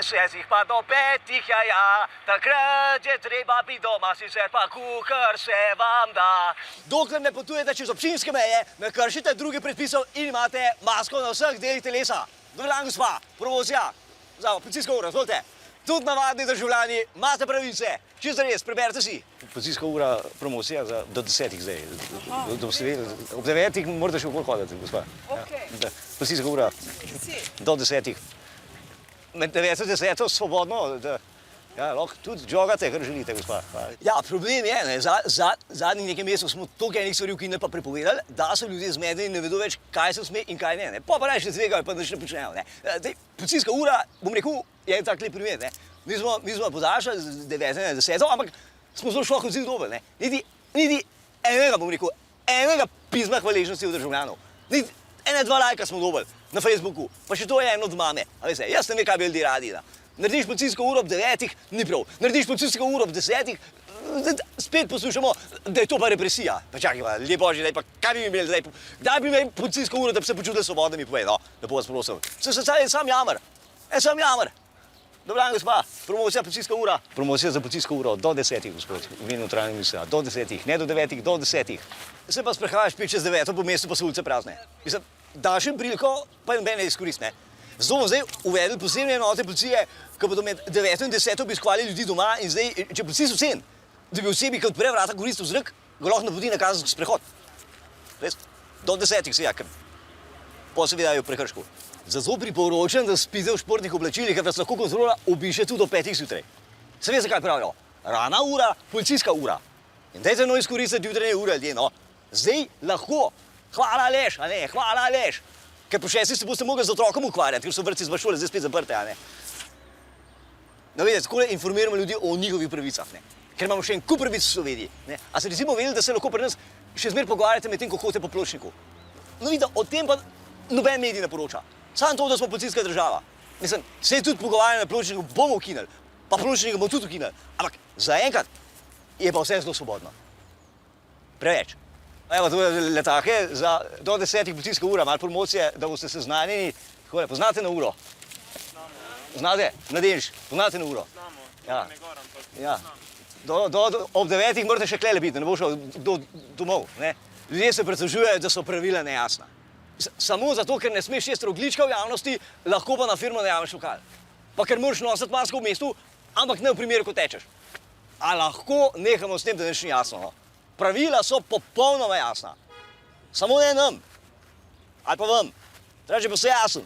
6 pa do 5, ja. Takrat je treba biti doma, sicer pa kuhar se vam da. Dokler ne potujete čez občinske meje, ne kršite drugih predpisov in imate masko na vseh delih telesa. Dobar dan, gospa, promocija. Zdaj, policijska ura, izvolite. Tudi navadni državljani imate pravice. Čisto res, preberite si. Policijska ura, promocija do 10 zdaj. Ob 9 morate še okoli hoditi, gospa. Policijska ura do 10. Med 9 in 10 svobodno, ja, lahko tudi jogate, kar želite, gospa. Ja, problem je, ne, zadnjih nekaj mesecev smo toliko enih stvari ukinili pa prepovedali, da so ljudje zmedeni in ne vedo več, kaj se sme in kaj ne. Pa reči, da tvegajo, pa nič ne počnejo. Policijska ura, bom rekel, je en tak lep primer. Mi smo podaljšali z 9 na 10, ampak smo zelo šlo odziv dober. Niti enega, bom rekel, enega pisma hvaležnosti od državljanov. Niti ene 2 lajka smo dobili na Facebooku, pa še to je eno od mame. Jaz ne vem, kaj bi ljudje radi. Narediš policijsko uro ob 9, ni prav. Narediš policijsko uro ob 10, spet poslušamo, da je to pa represija. Pa čakaj, ljudje božji, kaj bi imeli zdaj? Kdaj bi imeli policijsko uro, da bi se počutili svobodno, mi povej, no, lepo vas prosim. Sam jamr. Sam jamr. Dobar dan, gospa, promocija policijska ura. Promocija za policijsko uro do 10, gospod, v imenu trajne misli. Do 10, ne do 9, do 10. Se pa sprehajaš pet čez 9, po mestu pa so ulice prazne. Mislim, daš jim priliko, pa jim ne izkorist, ne. Zato bomo zdaj uvedli posebne enote policije, ki bodo med 9 in 10 obiskovali ljudi doma in zdaj, če policist oceni, da bi osebi, ki odpre vrata, koristi v zrak, ga lahko napoti na kazenski sprehod. Res? Do 10 se ja, ker potem se vidajo v prekršku. Zato priporočam, da spite v športnih oblačilih, ker vas lahko kontrola obiše tudi do 5 zjutraj. Se ve, zakaj pravijo? Rana ura, policijska ura. In dajte no izkoristiti jutranje ure, ljudje, no. Zdaj lahko. Hvala, Aleš, a ne, hvala, Aleš. Ker po 6 se boste mogli z otrokom ukvarjati, ker so vrtci z šole zdaj spet zaprte, a ne. No, vidite, tako informiramo ljudi o njihovih pravicah, ne. Ker imamo še en kup pravic v Sloveniji, ne. A se recimo vedeli, da se lahko pri nas še zmer pogovarjate med tem, ko hodite po pločniku? No, vidite, o tem pa noben medij ne poroča. Samo to, da smo policijska država. Mislim, se tudi pogovarjanje na pločniku bomo ukinili, pa pločnika bomo tudi ukinili, ampak zaenkrat je pa vse zelo svobodno. Preveč. Evo, to je letake za do 10 policijska ura, malo promocije, da boste seznanjeni. Poznate na uro? Znate? Mladenš, poznate na uro? Ja. Ob 9 morate še klele biti, ne bo šel domov. Ljudje se pritožujejo, da so pravila nejasna. Samo zato, ker ne smeš jesti rogljička v javnosti, lahko pa na firmo najameš lokal. Pa ker moraš nositi masko v mestu, ampak ne v primeru, ko tečeš. A lahko nehamo s tem, da nič ni jasno, no? Pravila so popolnoma jasna. Samo ne nam. Ali pa vam. Treba, če pa vse jasno.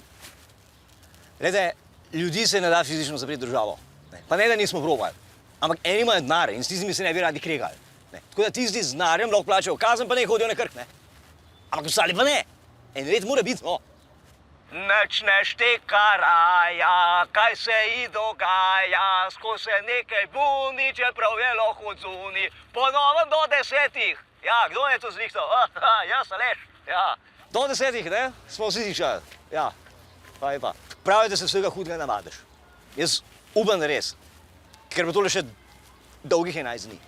Glede, ljudi se ne da fizično zapreti državo. Pa ne, da nismo probali. Ampak eni imajo denar in s tistimi se ne bi radi kregali. Tako da tisti z denarjem lahko plačajo kazen, pa ne hodijo na krk, ne. Ampak ostali pa ne. En red mora biti, no. Nič ne šteka raja, kaj se ji dogaja, skozi se nekaj buni, čeprav je lahko odzuni, ponovno do 10. Ja, kdo je to zrihtal? Jaz, Aleš. Ja. Do 10, ne? Smo vsi tišali. Ja. Pa. Pravi, da se vsega hudega navadiš. Jaz upam, da res. Ker bo tole še dolgih 11 dni.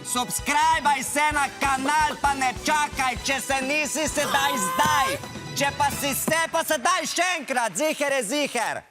Subscribaj se na kanal, pa ne čakaj, če se nisi, sedaj zdaj. Če pa si se, pa sedaj še enkrat, ziher je ziher.